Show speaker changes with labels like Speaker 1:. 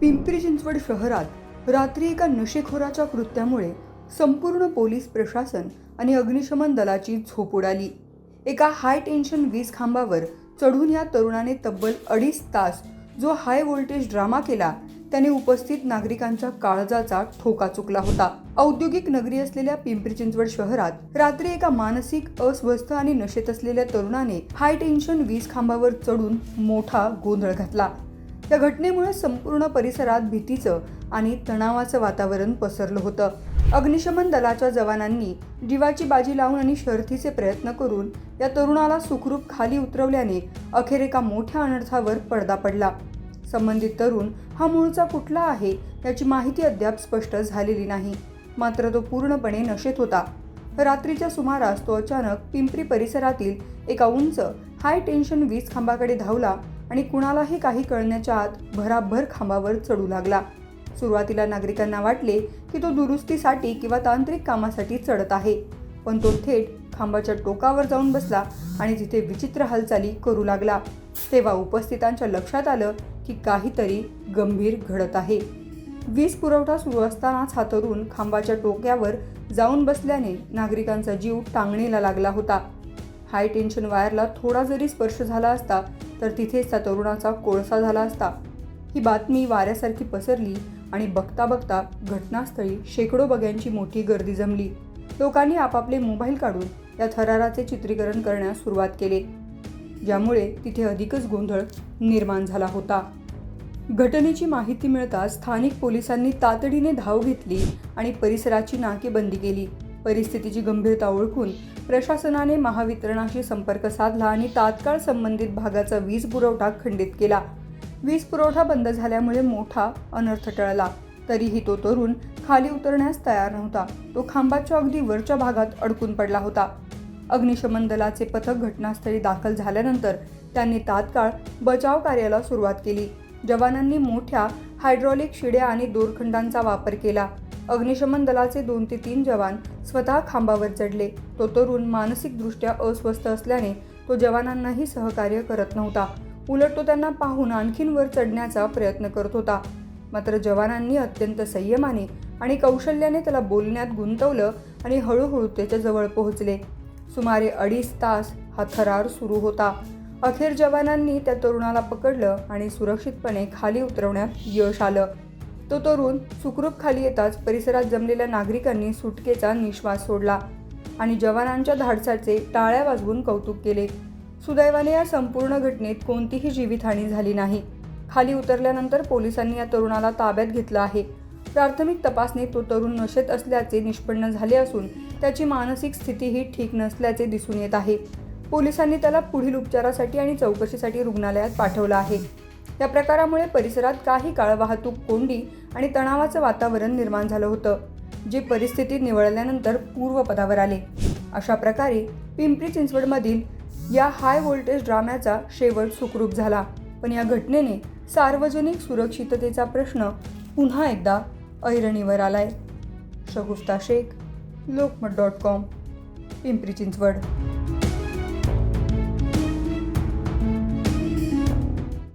Speaker 1: पिंपरी चिंचवड शहरात रात्री एका नशेखोराच्या कृत्यामुळे संपूर्ण पोलीस प्रशासन आणि अग्निशमन दलाची झोप उडाली. एका हाय टेन्शन वीज खांबावर चढून या तरुणाने तब्बल 2.5 तास जो हाय व्होल्टेज ड्रामा केला त्याने उपस्थित नागरिकांच्या काळजाचा ठोका चुकला होता. औद्योगिक नगरी असलेल्या पिंपरी चिंचवड शहरात रात्री एका मानसिक अस्वस्थ आणि नशेत असलेल्या तरुणाने हाय टेन्शन वीज खांबावर चढून मोठा गोंधळ घातला. या घटनेमुळे संपूर्ण परिसरात भीतीचं आणि तणावाचं वातावरण पसरलं होतं. अग्निशमन दलाच्या जवानांनी जीवाची बाजी लावून आणि शर्थीचे प्रयत्न करून या तरुणाला सुखरूप खाली उतरवल्याने अखेर एका मोठ्या अनर्थावर पडदा पडला. संबंधित तरुण हा मूळचा कुठला आहे याची माहिती अद्याप स्पष्ट झालेली नाही. मात्र तो पूर्णपणे नशेत होता. रात्रीच्या सुमारास तो अचानक पिंपरी परिसरातील एका उंच हाय टेन्शन वीज खांबाकडे धावला आणि कुणालाही काही कळण्याच्या आत भराभर खांबावर चढू लागला. सुरुवातीला नागरिकांना वाटले की तो दुरुस्तीसाठी किंवा तांत्रिक कामासाठी चढत आहे, पण तो थेट खांबाच्या टोकावर जाऊन बसला आणि तिथे विचित्र हालचाली करू लागला. तेव्हा उपस्थितांच्या लक्षात आलं की काहीतरी गंभीर घडत आहे. वीज पुरवठा सुरू असतानाच हा तरुण खांबाच्या टोक्यावर जाऊन बसल्याने नागरिकांचा जीव टांगणीला लागला होता. हाय टेन्शन वायरला थोडा जरी स्पर्श झाला असता तर तिथेच त्या तरुणाचा कोळसा झाला असता. ही बातमी वाऱ्यासारखी पसरली आणि बघता बघता घटनास्थळी शेकडो बघ्यांची मोठी गर्दी जमली. लोकांनी आपापले मोबाईल काढून या थराराचे चित्रीकरण करण्यास सुरुवात केली, ज्यामुळे तिथे अधिकच गोंधळ निर्माण झाला होता. घटनेची माहिती मिळताच स्थानिक पोलिसांनी तातडीने धाव घेतली आणि परिसराची नाकेबंदी केली. परिस्थितीची गंभीरता ओळखून प्रशासनाने महावितरणाशी संपर्क साधला आणि तात्काळ संबंधित भागाचा वीज पुरवठा खंडित केला. वीज पुरवठा बंद झाल्यामुळे मोठा अनर्थ टळला. तरीही तो तरुण खाली उतरण्यास तयार नव्हता. तो खांबाच्या अगदी वरच्या भागात अडकून पडला होता. अग्निशमन दलाचे पथक घटनास्थळी दाखल झाल्यानंतर त्यांनी तात्काळ बचाव कार्याला सुरुवात केली. जवानांनी मोठ्या हायड्रॉलिक शिड्या आणि दोरखंडांचा वापर केला. अग्निशमन दलाचे 2 ते 3 जवान स्वतः खांबावर चढले. तो तरुण मानसिकदृष्ट्या अस्वस्थ असल्याने तो जवानांनाही सहकार्य करत नव्हता. उलट तो त्यांना पाहून आणखीन वर चढण्याचा प्रयत्न करत होता. मात्र जवानांनी अत्यंत संयमाने आणि कौशल्याने त्याला बोलण्यात गुंतवलं आणि हळूहळू त्याच्या जवळ पोहोचले. सुमारे 2.5 तास हा थरार सुरू होता. अखेर जवानांनी त्या तरुणाला पकडलं आणि सुरक्षितपणे खाली उतरवण्यात यश आलं. तो तरुण सुखरूप खाली येताच परिसरात जमलेल्या नागरिकांनी सुटकेचा निश्वास सोडला आणि जवानांच्या धाडसाचे टाळ्या वाजवून कौतुक केले. सुदैवाने या संपूर्ण घटनेत कोणतीही जीवितहानी झाली नाही. खाली उतरल्यानंतर पोलिसांनी या तरुणाला ताब्यात घेतलं आहे. प्राथमिक तपासणीत तो तरुण नशेत असल्याचे निष्पन्न झाले असून त्याची मानसिक स्थितीही ठीक नसल्याचे दिसून येत आहे. पोलिसांनी त्याला पुढील उपचारासाठी आणि चौकशीसाठी रुग्णालयात पाठवलं आहे. या प्रकारामुळे परिसरात काही काळ वाहतूक कोंडी आणि तणावाचं वातावरण निर्माण झालं होतं, जे परिस्थिती निवळल्यानंतर पूर्वपदावर आले. अशा प्रकारे पिंपरी चिंचवडमधील या हाय व्होल्टेज ड्राम्याचा शेवट सुखरूप झाला. पण या घटनेने सार्वजनिक सुरक्षिततेचा प्रश्न पुन्हा एकदा ऐरणीवर आलाय. शगुफ्ता शेख, लोकमत.com, पिंपरी चिंचवड.